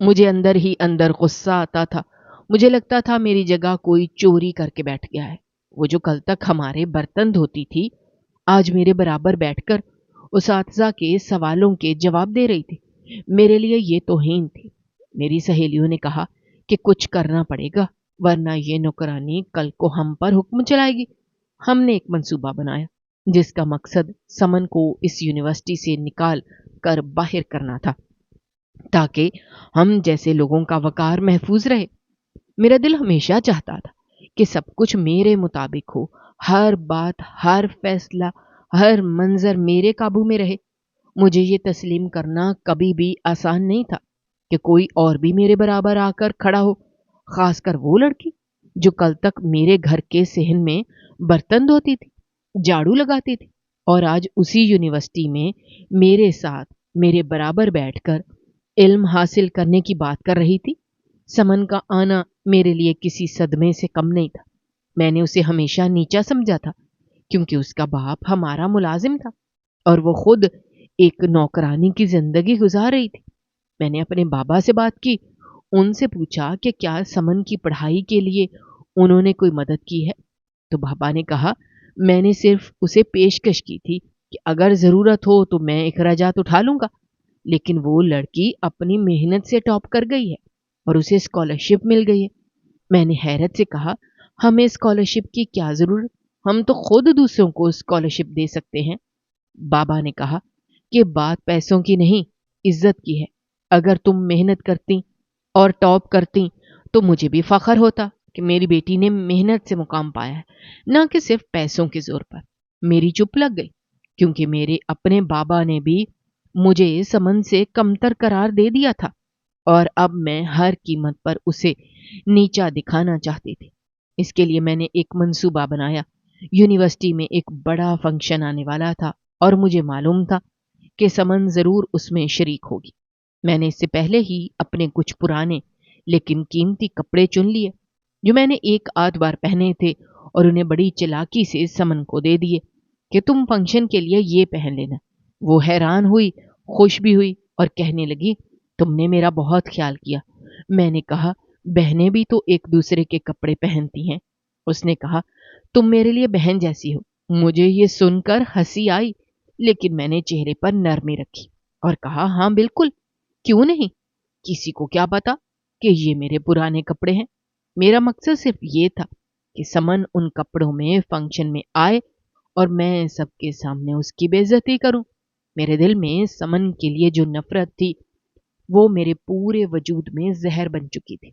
مجھے اندر ہی اندر غصہ آتا تھا۔ مجھے لگتا تھا میری جگہ کوئی چوری کر کے بیٹھ گیا ہے۔ وہ جو کل تک ہمارے برتن دھوتی تھی، آج میرے برابر بیٹھ کر اساتذہ کے سوالوں کے جواب دے رہی تھی۔ میرے لیے یہ توہین تھی۔ میری سہیلیوں نے کہا کہ کچھ کرنا پڑے گا، ورنہ یہ نوکرانی کل کو ہم پر حکم چلائے گی۔ ہم نے ایک منصوبہ بنایا جس کا مقصد سمن کو اس یونیورسٹی سے نکال کر باہر کرنا تھا، تاکہ ہم جیسے لوگوں کا وقار محفوظ رہے۔ میرا دل ہمیشہ چاہتا تھا کہ سب کچھ میرے مطابق ہو، ہر بات، ہر فیصلہ، ہر منظر میرے قابو میں رہے۔ مجھے یہ تسلیم کرنا کبھی بھی آسان نہیں تھا کہ کوئی اور بھی میرے برابر آ کر کھڑا ہو، خاص کر وہ لڑکی جو کل تک میرے گھر کے صحن میں برتن دھوتی تھی، جھاڑو لگاتی تھی، اور آج اسی یونیورسٹی میں میرے ساتھ میرے برابر بیٹھ کر علم حاصل کرنے کی بات کر رہی تھی۔ سمن کا آنا میرے لیے کسی صدمے سے کم نہیں تھا۔ میں نے اسے ہمیشہ نیچا سمجھا تھا کیونکہ اس کا باپ ہمارا ملازم تھا اور وہ خود ایک نوکرانی کی زندگی گزار رہی تھی۔ میں نے اپنے بابا سے بات کی، ان سے پوچھا کہ کیا سمن کی پڑھائی کے لیے انہوں نے کوئی مدد کی ہے، تو بابا نے کہا میں نے صرف اسے پیشکش کی تھی کہ اگر ضرورت ہو تو میں اخراجات اٹھا لوں گا، لیکن وہ لڑکی اپنی محنت سے ٹاپ کر گئی ہے اور اسے اسکالرشپ مل گئی ہے۔ میں نے حیرت سے کہا ہمیں اسکالرشپ کی کیا ضرورت، ہم تو خود دوسروں کو اسکالرشپ دے سکتے ہیں۔ بابا نے کہا کہ بات پیسوں کی نہیں، عزت کی ہے۔ اگر تم محنت کرتی اور ٹاپ کرتی تو مجھے بھی فخر ہوتا کہ میری بیٹی نے محنت سے مقام پایا ہے، نہ کہ صرف پیسوں کے زور پر۔ میری چپ لگ گئی کیونکہ میرے اپنے بابا نے بھی مجھے سمن سے کمتر قرار دے دیا تھا، اور اب میں ہر قیمت پر اسے نیچا دکھانا چاہتی تھی۔ اس کے لیے میں نے ایک منصوبہ بنایا۔ یونیورسٹی میں ایک بڑا فنکشن آنے والا تھا اور مجھے معلوم تھا کہ سمن ضرور اس میں شریک ہوگی۔ میں نے اس سے پہلے ہی اپنے کچھ پرانے لیکن قیمتی کپڑے چن لیے جو میں نے ایک آدھ بار پہنے تھے، اور انہیں بڑی چلاکی سے سمن کو دے دیے کہ تم فنکشن کے لیے یہ پہن لینا۔ وہ حیران ہوئی، خوش بھی ہوئی اور کہنے لگی تم نے میرا بہت خیال کیا۔ میں نے کہا بہنیں بھی تو ایک دوسرے کے کپڑے پہنتی ہیں۔ اس نے کہا تم میرے لیے بہن جیسی ہو۔ مجھے یہ سن کر ہنسی آئی، لیکن میں نے چہرے پر نرمی رکھی اور کہا ہاں بالکل، کیوں نہیں؟ کسی کو کیا پتا کہ یہ میرے پرانے کپڑے ہیں۔ میرا مقصد صرف یہ تھا کہ سمن ان کپڑوں میں فنکشن میں آئے اور میں سب کے سامنے اس کی بے عزتی کروں۔ میرے دل میں سمن کے لیے جو نفرت تھی وہ میرے پورے وجود میں زہر بن چکی تھی۔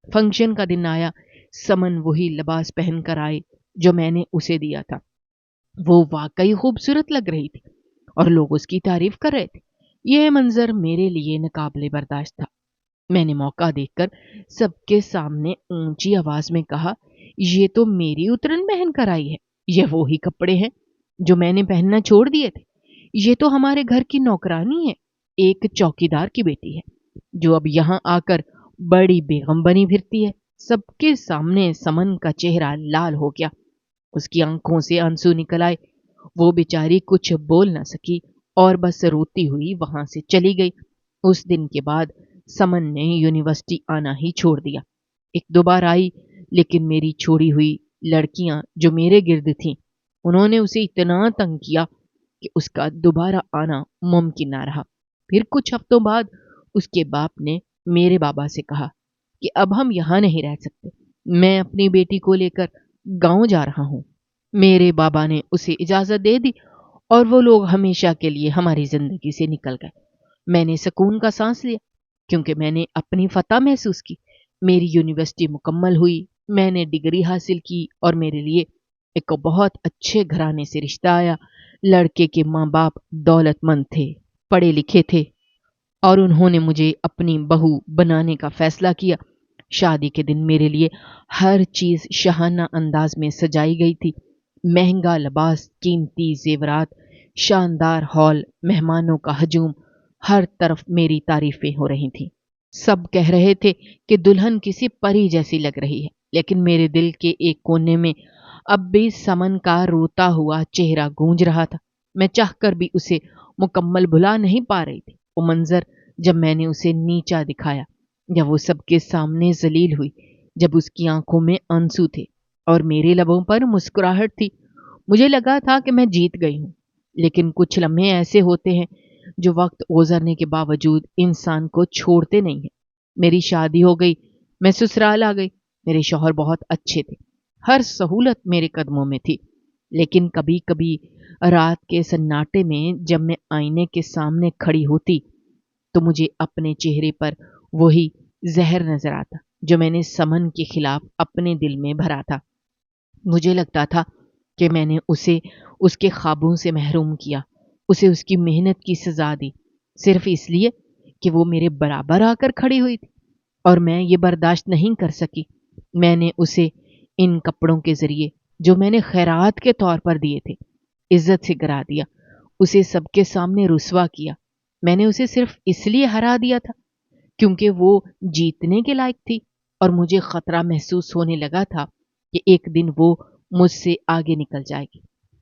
فنکشن کا دن آیا، سمن وہی لباس پہن کر آئے جو میں نے اسے دیا تھا۔ وہ واقعی خوبصورت لگ رہی تھی اور لوگ اس کی تعریف کر رہے تھے۔ یہ منظر میرے لیے ناقابل برداشت تھا۔ میں نے موقع دیکھ کر سب کے سامنے اونچی آواز میں کہا یہ تو میری اترن پہن کر آئی ہے، یہ وہی کپڑے ہیں جو میں نے پہننا چھوڑ دیے تھے۔ یہ تو ہمارے گھر کی نوکرانی ہے، ایک چوکیدار کی بیٹی ہے جو اب یہاں آ کر بڑی بیگم بنی پھرتی ہے۔ سب کے سامنے سمن کا چہرہ لال ہو گیا، اس کی آنکھوں سے آنسو نکل آئے۔ وہ بیچاری کچھ بول نہ سکی اور بس روتی ہوئی وہاں سے چلی گئی۔ اس دن کے بعد سمن نے یونیورسٹی آنا ہی چھوڑ دیا۔ ایک دو بار آئی، لیکن میری چھوڑی ہوئی لڑکیاں جو میرے گرد تھیں انہوں نے اسے اتنا تنگ کیا کہ اس کا دوبارہ آنا ممکن نہ رہا۔ پھر کچھ ہفتوں بعد اس کے باپ نے میرے بابا سے کہا کہ اب ہم یہاں نہیں رہ سکتے، میں اپنی بیٹی کو لے کر گاؤں جا رہا ہوں۔ میرے بابا نے اسے اجازت دے دی اور وہ لوگ ہمیشہ کے لیے ہماری زندگی سے نکل گئے۔ میں نے سکون کا سانس لیا کیونکہ میں نے اپنی فتح محسوس کی۔ میری یونیورسٹی مکمل ہوئی، میں نے ڈگری حاصل کی اور میرے لیے ایک بہت اچھے گھرانے سے رشتہ آیا۔ لڑکے کے ماں باپ دولت مند تھے، پڑھے لکھے تھے اور انہوں نے مجھے اپنی بہو بنانے کا فیصلہ کیا۔ شادی کے دن میرے لیے ہر چیز شاہانہ انداز میں سجائی گئی تھی۔ مہنگا لباس، قیمتی زیورات، شاندار ہال، مہمانوں کا ہجوم، ہر طرف میری تعریفیں ہو رہی تھیں۔ سب کہہ رہے تھے کہ دلہن کسی پری جیسی لگ رہی ہے، لیکن میرے دل کے ایک کونے میں اب بھی سمن کا روتا ہوا چہرہ گونج رہا تھا۔ میں چاہ کر بھی اسے مکمل بھلا نہیں پا رہی تھی۔ وہ منظر جب میں نے اسے نیچا دکھایا، جب وہ سب کے سامنے ذلیل ہوئی، جب اس کی آنکھوں میں آنسو تھے اور میرے لبوں پر مسکراہٹ تھی، مجھے لگا تھا کہ میں جیت گئی ہوں۔ لیکن کچھ لمحے ایسے ہوتے ہیں جو وقت گزرنے کے باوجود انسان کو چھوڑتے نہیں ہیں۔ میری شادی ہو گئی، میں سسرال آ گئی، میرے شوہر بہت اچھے تھے، ہر سہولت میرے قدموں میں تھی۔ لیکن کبھی کبھی رات کے سناٹے میں جب میں آئینے کے سامنے کھڑی ہوتی تو مجھے اپنے چہرے پر وہی زہر نظر آتا جو میں نے سمن کے خلاف اپنے دل میں بھرا تھا۔ مجھے لگتا تھا کہ میں نے اسے اس کے خوابوں سے محروم کیا، اسے اس کی محنت کی سزا دی، صرف اس لیے کہ وہ میرے برابر آ کر کھڑی ہوئی تھی، اور میں یہ برداشت نہیں کر سکی۔ میں نے اسے ان کپڑوں کے ذریعے جو میں نے خیرات کے طور پر دیے تھے عزت سے گرا دیا، اسے سب کے سامنے رسوا کیا۔ میں نے اسے صرف اس لیے ہرا دیا تھا کیونکہ وہ جیتنے کے لائق تھی، اور مجھے خطرہ محسوس ہونے لگا تھا کہ ایک دن وہ مجھ سے آگے نکل جائے گی۔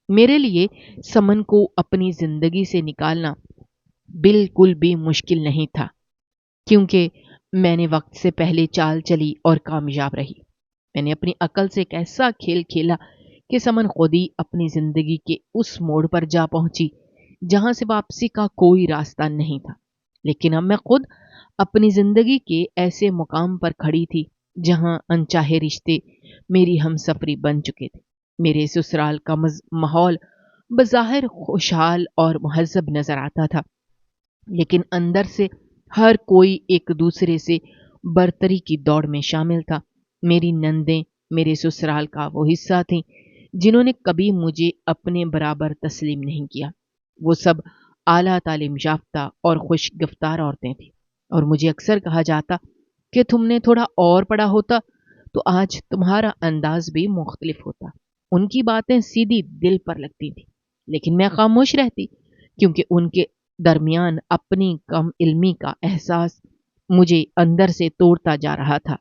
میرے لیے سمن کو اپنی زندگی سے نکالنا بالکل بھی مشکل نہیں تھا، کیونکہ میں نے وقت سے پہلے چال چلی اور کامیاب رہی۔ میں نے اپنی عقل سے ایک ایسا کھیل کھیلا کہ سمن خود ہی اپنی زندگی کے اس موڑ پر جا پہنچی جہاں سے واپسی کا کوئی راستہ نہیں تھا۔ لیکن اب میں خود اپنی زندگی کے ایسے مقام پر کھڑی تھی جہاں انچاہے رشتے میری ہم سفری بن چکے تھے۔ میرے سسرال کا ماحول بظاہر خوشحال اور مہذب نظر آتا تھا، لیکن اندر سے ہر کوئی ایک دوسرے سے برتری کی دوڑ میں شامل تھا۔ میری نندیں میرے سسرال کا وہ حصہ تھیں جنہوں نے کبھی مجھے اپنے برابر تسلیم نہیں کیا۔ وہ سب اعلیٰ تعلیم یافتہ اور خوش گفتار عورتیں تھیں، اور مجھے اکثر کہا جاتا کہ تم نے تھوڑا اور پڑھا ہوتا تو آج تمہارا انداز بھی مختلف ہوتا۔ ان کی باتیں سیدھی دل پر لگتی تھیں، لیکن میں خاموش رہتی کیونکہ ان کے درمیان اپنی کم علمی کا احساس مجھے اندر سے توڑتا جا رہا تھا۔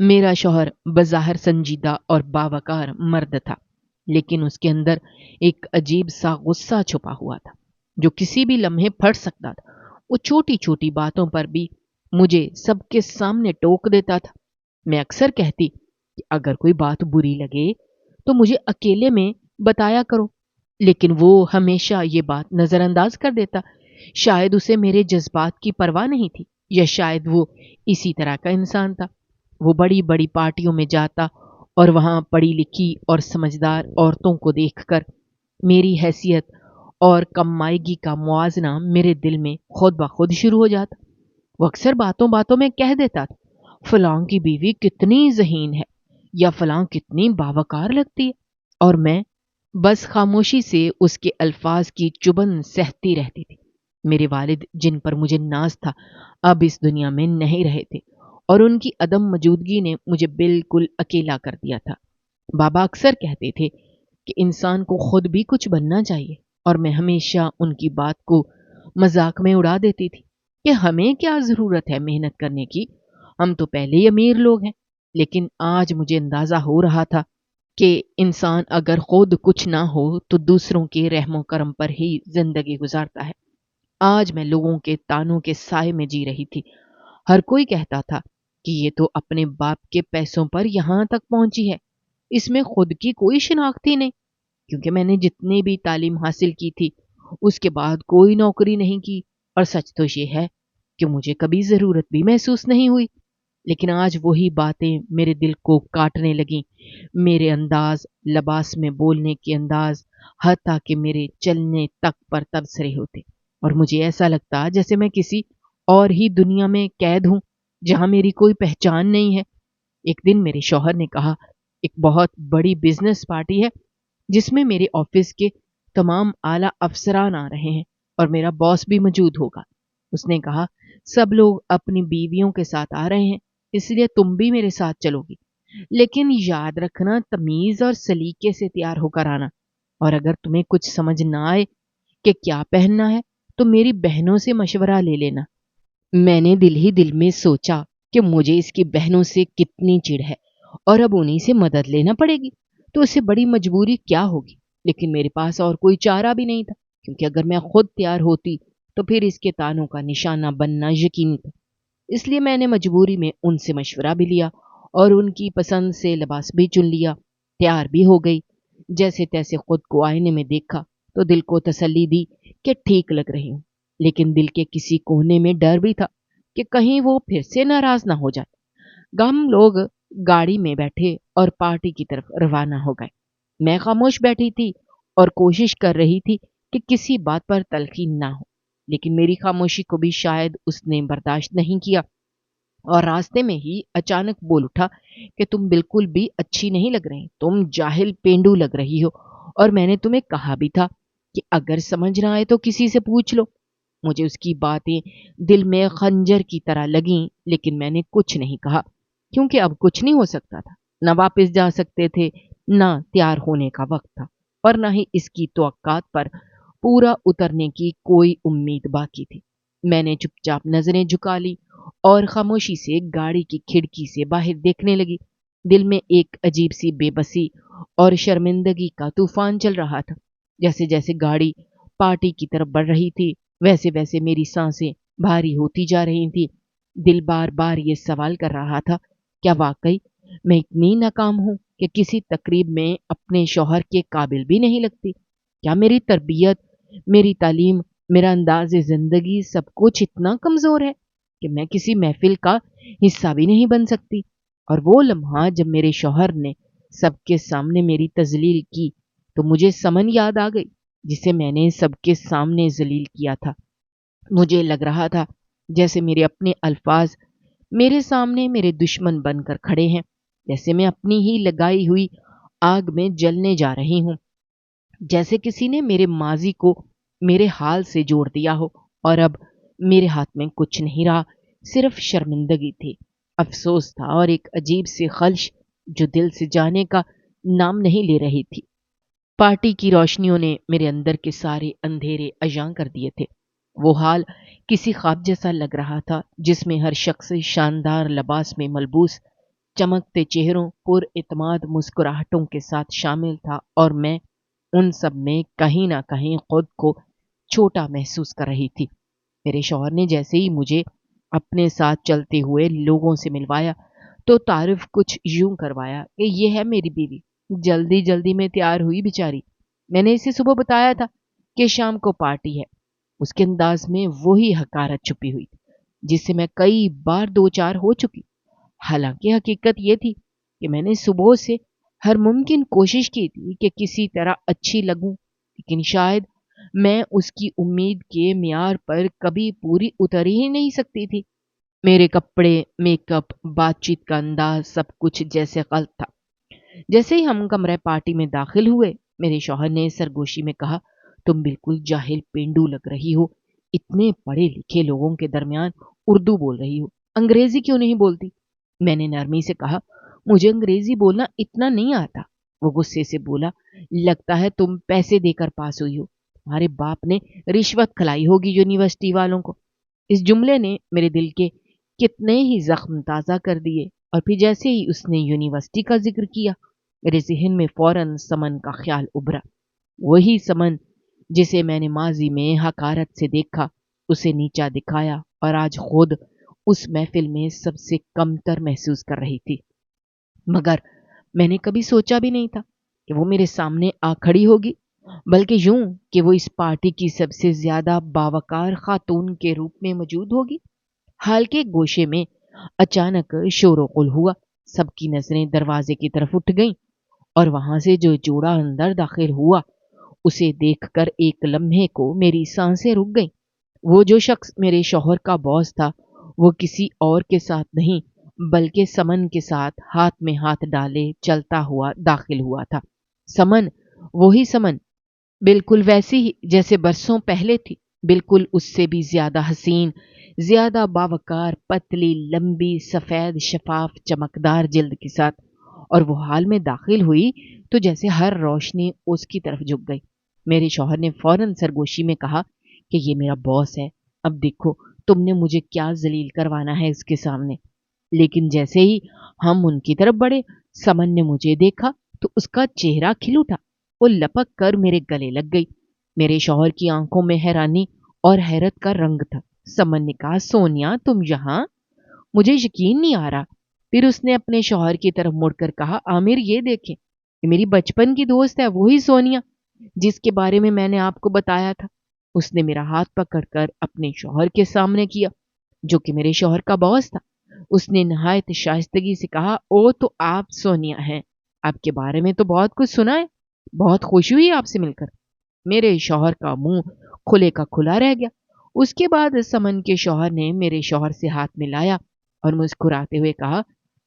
میرا شوہر بظاہر سنجیدہ اور باوقار مرد تھا، لیکن اس کے اندر ایک عجیب سا غصہ چھپا ہوا تھا جو کسی بھی لمحے پھٹ سکتا تھا۔ وہ چھوٹی چھوٹی باتوں پر بھی مجھے سب کے سامنے ٹوک دیتا تھا۔ میں اکثر کہتی کہ اگر کوئی بات بری لگے تو مجھے اکیلے میں بتایا کرو، لیکن وہ ہمیشہ یہ بات نظر انداز کر دیتا۔ شاید اسے میرے جذبات کی پرواہ نہیں تھی، یا شاید وہ اسی طرح کا انسان تھا۔ وہ بڑی بڑی پارٹیوں میں جاتا اور وہاں پڑھی لکھی اور سمجھدار عورتوں کو دیکھ کر میری حیثیت اور کم مائیگی کا موازنہ میرے دل میں خود بخود شروع ہو جاتا۔ وہ اکثر باتوں باتوں میں کہہ دیتا تھا، فلاں کی بیوی کتنی ذہین ہے، یا فلاں کتنی باوقار لگتی ہے، اور میں بس خاموشی سے اس کے الفاظ کی چبھن سہتی رہتی تھی۔ میرے والد جن پر مجھے ناز تھا اب اس دنیا میں نہیں رہے تھے، اور ان کی عدم موجودگی نے مجھے بالکل اکیلا کر دیا تھا۔ بابا اکثر کہتے تھے کہ انسان کو خود بھی کچھ بننا چاہیے، اور میں ہمیشہ ان کی بات کو مذاق میں اڑا دیتی تھی کہ ہمیں کیا ضرورت ہے محنت کرنے کی، ہم تو پہلے ہی امیر لوگ ہیں۔ لیکن آج مجھے اندازہ ہو رہا تھا کہ انسان اگر خود کچھ نہ ہو تو دوسروں کے رحم و کرم پر ہی زندگی گزارتا ہے۔ آج میں لوگوں کے تانوں کے سائے میں جی رہی تھی۔ ہر کوئی کہتا تھا کہ یہ تو اپنے باپ کے پیسوں پر یہاں تک پہنچی ہے، اس میں خود کی کوئی شناخت ہی نہیں، کیونکہ میں نے جتنی بھی تعلیم حاصل کی تھی اس کے بعد کوئی نوکری نہیں کی، اور سچ تو یہ ہے کہ مجھے کبھی ضرورت بھی محسوس نہیں ہوئی۔ لیکن آج وہی باتیں میرے دل کو کاٹنے لگیں، میرے انداز، لباس میں بولنے کے انداز، حتیٰ کہ میرے چلنے تک پر تبصرے ہوتے، اور مجھے ایسا لگتا جیسے میں کسی اور ہی دنیا میں قید ہوں جہاں میری کوئی پہچان نہیں ہے۔ ایک دن میرے شوہر نے کہا، ایک بہت بڑی بزنس پارٹی ہے جس میں میرے آفس کے تمام اعلیٰ افسران آ رہے ہیں اور میرا باس بھی موجود ہوگا۔ اس نے کہا، سب لوگ اپنی بیویوں کے ساتھ آ رہے ہیں، اس لیے تم بھی میرے ساتھ چلو گی، لیکن یاد رکھنا تمیز اور سلیقے سے تیار ہو کر آنا، اور اگر تمہیں کچھ سمجھ نہ آئے کہ کیا پہننا ہے تو میری بہنوں سے مشورہ لے لینا۔ میں نے دل ہی دل میں سوچا کہ مجھے اس کی بہنوں سے کتنی چڑ ہے، اور اب انہی سے مدد لینا پڑے گی تو اسے بڑی مجبوری کیا ہوگی۔ لیکن میرے پاس اور کوئی چارہ بھی نہیں تھا، کیونکہ اگر میں خود تیار ہوتی تو پھر اس کے تانوں کا نشانہ بننا یقینی تھا۔ اس لیے میں نے مجبوری میں ان سے مشورہ بھی لیا اور ان کی پسند سے لباس بھی چن لیا، تیار بھی ہو گئی۔ جیسے تیسے خود کو آئینے میں دیکھا تو دل کو تسلی دی کہ ٹھیک لگ رہی ہوں، لیکن دل کے کسی کونے میں ڈر بھی تھا کہ کہیں وہ پھر سے ناراض نہ ہو جائے۔ ہم لوگ گاڑی میں بیٹھے اور پارٹی کی طرف روانہ ہو گئے۔ میں خاموش بیٹھی تھی اور کوشش کر رہی تھی کہ کسی بات پر تلخی نہ ہو، لیکن میری خاموشی کو بھی شاید اس نے برداشت نہیں کیا اور راستے میں ہی اچانک بول اٹھا کہ تم بالکل بھی اچھی نہیں لگ رہی، تم جاہل پینڈو لگ رہی ہو، اور میں نے تمہیں کہا بھی تھا کہ اگر سمجھ نہ آئے تو کسی سے پوچھ لو۔ مجھے اس کی باتیں دل میں خنجر کی طرح لگیں، لیکن میں نے کچھ نہیں کہا کیونکہ اب کچھ نہیں ہو سکتا تھا۔ نہ واپس جا سکتے تھے، نہ تیار ہونے کا وقت تھا، اور نہ ہی اس کی توقعات پر پورا اترنے کی کوئی امید باقی تھی۔ میں نے چپ چاپ نظریں جھکا لی اور خاموشی سے گاڑی کی کھڑکی سے باہر دیکھنے لگی۔ دل میں ایک عجیب سی بے بسی اور شرمندگی کا طوفان چل رہا تھا۔ جیسے جیسے گاڑی پارٹی کی طرف بڑھ رہی تھی، ویسے ویسے میری سانسیں بھاری ہوتی جا رہی تھی۔ دل بار بار یہ سوال کر رہا تھا، کیا واقعی میں اتنی ناکام ہوں کہ کسی تقریب میں اپنے شوہر کے قابل بھی نہیں لگتی؟ کیا میری تربیت، میری تعلیم، میرا انداز زندگی سب کچھ اتنا کمزور ہے کہ میں کسی محفل کا حصہ بھی نہیں بن سکتی؟ اور وہ لمحہ جب میرے شوہر نے سب کے سامنے میری تذلیل کی تو مجھے سمن یاد آ گئی جسے میں نے سب کے سامنے ذلیل کیا تھا۔ مجھے لگ رہا تھا جیسے میرے اپنے الفاظ میرے سامنے میرے دشمن بن کر کھڑے ہیں، جیسے میں اپنی ہی لگائی ہوئی آگ میں جلنے جا رہی ہوں، جیسے کسی نے میرے ماضی کو میرے حال سے جوڑ دیا ہو اور اب میرے ہاتھ میں کچھ نہیں رہا، صرف شرمندگی تھی، افسوس تھا اور ایک عجیب سی خلش جو دل سے جانے کا نام نہیں لے رہی تھی۔ پارٹی کی روشنیوں نے میرے اندر کے سارے اندھیرے اجاں کر دیے تھے۔ وہ حال کسی خواب جیسا لگ رہا تھا جس میں ہر شخص شاندار لباس میں ملبوس، چمکتے چہروں، پر اعتماد مسکراہٹوں کے ساتھ شامل تھا، اور میں ان سب میں کہیں نہ کہیں خود کو چھوٹا محسوس کر رہی تھی۔ میرے شوہر نے جیسے ہی مجھے اپنے ساتھ چلتے ہوئے لوگوں سے ملوایا تو تعارف کچھ یوں کروایا کہ یہ ہے میری بیوی، جلدی جلدی میں تیار ہوئی بیچاری۔ میں نے اسے صبح بتایا تھا کہ شام کو پارٹی ہے۔ اس کے انداز میں وہی حقارت چھپی ہوئی تھی جس سے میں کئی بار دو چار ہو چکی۔ حالانکہ حقیقت یہ تھی کہ میں نے صبح سے ہر ممکن کوشش کی تھی کہ کسی طرح اچھی لگوں، لیکن شاید میں اس کی امید کے معیار پر کبھی پوری اتر ہی نہیں سکتی تھی۔ میرے کپڑے، میک اپ، بات چیت کا انداز سب کچھ جیسے غلط تھا۔ جیسے ہی ہم کمرہ پارٹی میں داخل ہوئے، میرے شوہر نے سرگوشی میں کہا، تم بالکل جاہل پینڈو لگ رہی ہو، اتنے پڑھے لکھے لوگوں کے درمیان اردو بول رہی ہو، انگریزی کیوں نہیں بولتی؟ میں نے نرمی سے کہا، مجھے انگریزی بولنا اتنا نہیں آتا۔ وہ غصے سے بولا، لگتا ہے تم پیسے دے کر پاس ہوئی ہو، تمہارے باپ نے رشوت کھلائی ہوگی یونیورسٹی والوں کو۔ اس جملے نے میرے دل کے کتنے ہی زخم تازہ کر دیے، اور پھر جیسے ہی اس نے یونیورسٹی کا ذکر کیا، میرے ذہن میں فوراً سمن کا خیال ابھرا۔ وہی سمن جسے میں نے ماضی میں حقارت سے دیکھا، اسے نیچا دکھایا، اور آج خود اس محفل میں سب سے کمتر محسوس کر رہی تھی۔ مگر میں نے کبھی سوچا بھی نہیں تھا کہ وہ میرے سامنے آ کھڑی ہوگی، بلکہ یوں کہ وہ اس پارٹی کی سب سے زیادہ باوقار خاتون کے روپ میں موجود ہوگی۔ حال کے گوشے میں اچانک شور و غل ہوا، سب کی نظریں دروازے کی طرف اٹھ گئیں، اور وہاں سے جو جوڑا اندر داخل ہوا اسے دیکھ کر ایک لمحے کو میری سانسیں رک گئیں۔ وہ جو شخص میرے شوہر کا باس تھا، وہ کسی اور کے ساتھ نہیں بلکہ سمن کے ساتھ ہاتھ میں ہاتھ ڈالے چلتا ہوا داخل ہوا تھا۔ سمن، وہی سمن، بالکل ویسی ہی جیسے برسوں پہلے تھی، بالکل اس سے بھی زیادہ حسین، زیادہ باوقار، پتلی، لمبی، سفید، شفاف، چمکدار جلد کے ساتھ، اور وہ حال میں داخل ہوئی تو جیسے ہر روشنی اس کی طرف جھک گئی۔ میرے شوہر نے فوراً سرگوشی میں کہا کہ یہ میرا باس ہے، اب دیکھو تم نے مجھے کیا ذلیل کروانا ہے اس کے سامنے۔ لیکن جیسے ہی ہم ان کی طرف بڑھے، سمن نے مجھے دیکھا تو اس کا چہرہ کھل اٹھا، وہ لپک کر میرے گلے لگ گئی۔ میرے شوہر کی آنکھوں میں حیرانی اور حیرت کا رنگ تھا۔ سمن نے کہا، سونیا تم یہاں؟ مجھے یقین نہیں آ رہا۔ پھر اس نے اپنے شوہر کی طرف مڑ کر کہا، عامر یہ دیکھیں، یہ میری بچپن کی دوست ہے، وہی سونیا جس کے بارے میں نے آپ کو بتایا تھا۔ اس نے میرا ہاتھ پکڑ کر اپنے شوہر کے سامنے کیا، جو کہ میرے شوہر کا باس تھا۔ اس نے نہایت شائستگی سے کہا، او تو آپ سونیا ہیں، آپ کے بارے میں تو بہت کچھ سنا ہے، بہت خوشی ہوئی آپ سے مل کر۔ میرے شوہر کا منہ کھلے کا کھلا رہ گیا۔ اس کے بعد سمن کے شوہر نے میرے شوہر سے ہاتھ ملایا اور مسکراتے ہوئے کہا،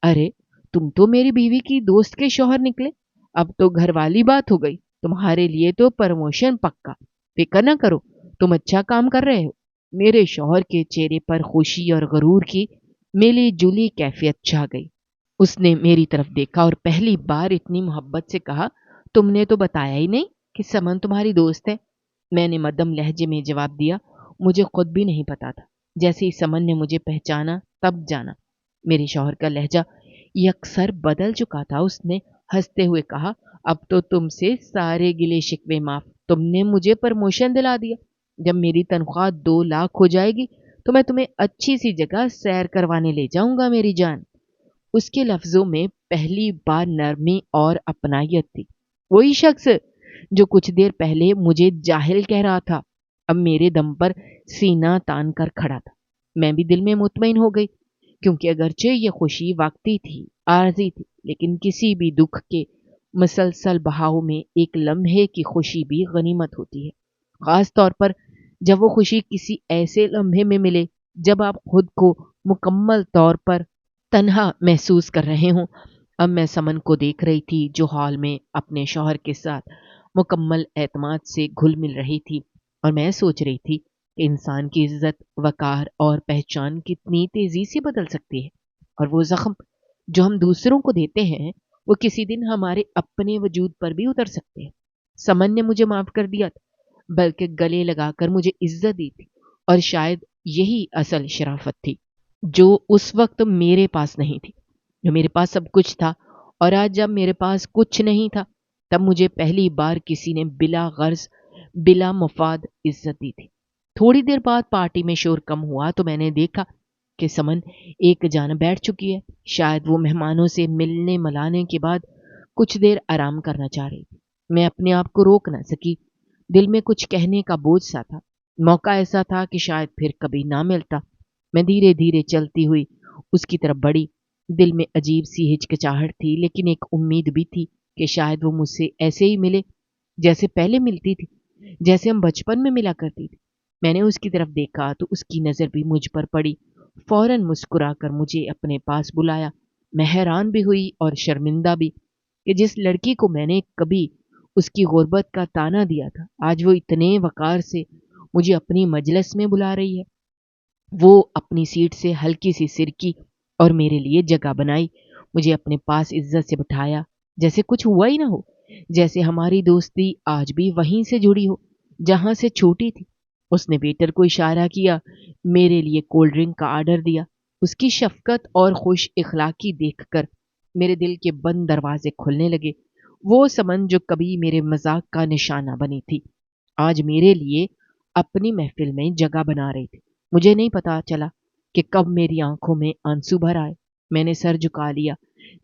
ارے تم تو میری بیوی کی دوست کے شوہر نکلے، اب تو گھر والی بات ہو گئی، تمہارے لیے تو پروموشن پکا، فکر نہ کرو، تم اچھا کام کر رہے ہو۔ میرے شوہر کے چہرے پر خوشی اور غرور کی ملی جلی کیفیت چھا گئی۔ اس نے میری طرف دیکھا اور پہلی بار اتنی محبت سے کہا، تم نے تو بتایا ہی نہیں کہ سمن تمہاری دوست ہے۔ میں نے مدھم لہجے میں جواب دیا، مجھے خود بھی نہیں پتا تھا، جیسے ہی سمن نے مجھے پہچانا تب جانا۔ میرے شوہر کا لہجہ یکسر بدل چکا تھا۔ اس نے ہنستے ہوئے کہا، اب تو تم سے سارے گلے شکوے معاف، تم نے مجھے پروموشن دلا دیا۔ جب میری تنخواہ 2 لاکھ ہو جائے گی تو میں تمہیں اچھی سی جگہ سیر کروانے لے جاؤں گا میری جان۔ اس کے لفظوں میں پہلی بار نرمی اور اپنائیت تھی۔ وہی شخص جو کچھ دیر پہلے مجھے جاہل کہہ رہا تھا، اب میرے دم پر سینہ تان کر کھڑا تھا۔ میں بھی دل میں مطمئن ہو گئی، کیونکہ اگرچہ یہ خوشی وقتی تھی، عارضی تھی، لیکن کسی بھی دکھ کے مسلسل بہاؤ میں ایک لمحے کی خوشی بھی غنیمت ہوتی ہے، خاص طور پر جب وہ خوشی کسی ایسے لمحے میں ملے جب آپ خود کو مکمل طور پر تنہا محسوس کر رہے ہوں۔ اب میں سمن کو دیکھ رہی تھی جو ہال میں اپنے شوہر کے ساتھ مکمل اعتماد سے گھل مل رہی تھی، اور میں سوچ رہی تھی کہ انسان کی عزت، وقار اور پہچان کتنی تیزی سے بدل سکتی ہے، اور وہ زخم جو ہم دوسروں کو دیتے ہیں وہ کسی دن ہمارے اپنے وجود پر بھی اتر سکتے ہیں۔ سمن نے مجھے معاف کر دیا تھا، بلکہ گلے لگا کر مجھے عزت دی تھی، اور شاید یہی اصل شرافت تھی جو اس وقت میرے پاس نہیں تھی۔ جو میرے پاس سب کچھ تھا، اور آج جب میرے پاس کچھ نہیں تھا، تب مجھے پہلی بار کسی نے بلا غرض، بلا مفاد عزت دی تھی۔ تھوڑی دیر بعد پارٹی میں شور کم ہوا تو میں نے دیکھا کہ سمن ایک جانب بیٹھ چکی ہے۔ شاید وہ مہمانوں سے ملنے ملانے کے بعد کچھ دیر آرام کرنا چاہ رہی تھی۔ میں اپنے آپ کو روک نہ سکی، دل میں کچھ کہنے کا بوجھ سا تھا۔ موقع ایسا تھا کہ شاید پھر کبھی نہ ملتا۔ میں دھیرے دھیرے چلتی ہوئی اس کی طرف بڑھی۔ دل میں عجیب سی ہچکچاہٹ تھی، لیکن ایک امید بھی تھی کہ شاید وہ مجھ سے ایسے ہی ملے جیسے پہلے ملتی تھی، جیسے ہم بچپن میں ملا کرتی تھی۔ میں نے اس کی طرف دیکھا تو اس کی نظر بھی مجھ پر پڑی۔ فوراً مسکرا کر مجھے اپنے پاس بلایا۔ میں حیران بھی ہوئی اور شرمندہ بھی کہ جس لڑکی کو میں نے کبھی اس کی غربت کا تانا دیا تھا، آج وہ اتنے وقار سے مجھے اپنی مجلس میں بلا رہی ہے۔ وہ اپنی سیٹ سے ہلکی سی سرکی اور میرے لیے جگہ بنائی، مجھے اپنے پاس عزت سے بٹھایا، جیسے کچھ ہوا ہی نہ ہو، جیسے ہماری دوستی آج بھی وہیں سے جڑی ہو جہاں سے چھوٹی تھی۔ اس نے ویٹر کو اشارہ کیا، میرے لیے کولڈ ڈرنک کا آرڈر دیا۔ اس کی شفقت اور خوش اخلاقی دیکھ کر میرے دل کے بند دروازے کھلنے لگے۔ وہ سمن جو کبھی میرے مذاق کا نشانہ بنی تھی، آج میرے لیے اپنی محفل میں جگہ بنا رہی تھی۔ مجھے نہیں پتا چلا کہ کب میری آنکھوں میں آنسو بھر آئے۔ میں نے سر جھکا لیا،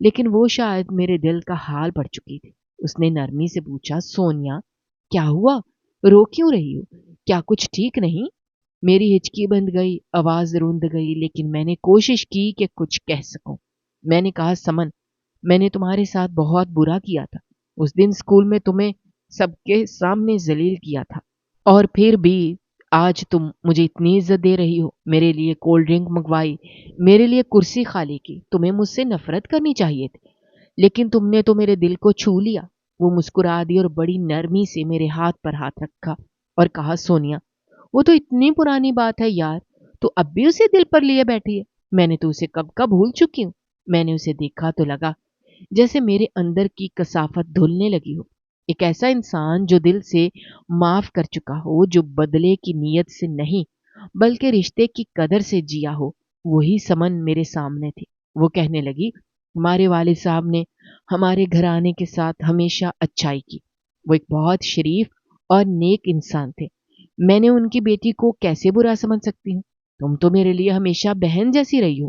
لیکن وہ شاید میرے دل کا حال پڑھ چکی تھی۔ اس نے نرمی سے پوچھا، سونیا کیا ہوا؟ رو کیوں رہی ہو؟ کیا کچھ ٹھیک نہیں؟ میری ہچکی بند گئی، آواز روند گئی، لیکن میں نے کوشش کی کہ کچھ کہہ سکوں۔ میں نے کہا، سمن، میں نے تمہارے ساتھ بہت برا کیا تھا۔ اس دن اسکول میں تمہیں سب کے سامنے ذلیل کیا تھا، اور پھر بھی آج تم مجھے اتنی عزت دے رہی ہو، میرے لیے کولڈ ڈرنک منگوائی، میرے لیے کرسی خالی کی۔ تمہیں مجھ سے نفرت کرنی چاہیے تھی، لیکن تم نے تو میرے دل کو چھو لیا۔ وہ مسکرا دی اور بڑی نرمی سے میرے ہاتھ پر ہاتھ رکھا اور کہا، سونیا وہ تو اتنی پرانی بات ہے یار، تو اب بھی اسے دل پر لیے بیٹھی ہے۔ میں نے تو اسے کب کا بھول چکی ہوں۔ میں نے اسے دیکھا تو لگا جیسے میرے اندر کی کثافت دھلنے لگی ہو۔ ایک ایسا انسان جو دل سے معاف کر چکا ہو، جو بدلے کی نیت سے نہیں بلکہ رشتے کی قدر سے جیا ہو، وہی سمن میرے سامنے تھی۔ وہ کہنے لگی، ہمارے والد صاحب نے ہمارے گھرانے کے ساتھ ہمیشہ اچھائی کی، وہ ایک بہت شریف اور نیک انسان تھے، میں نے ان کی بیٹی کو کیسے برا سمجھ سکتی ہوں؟ تم تو میرے لیے ہمیشہ بہن جیسی رہی ہو،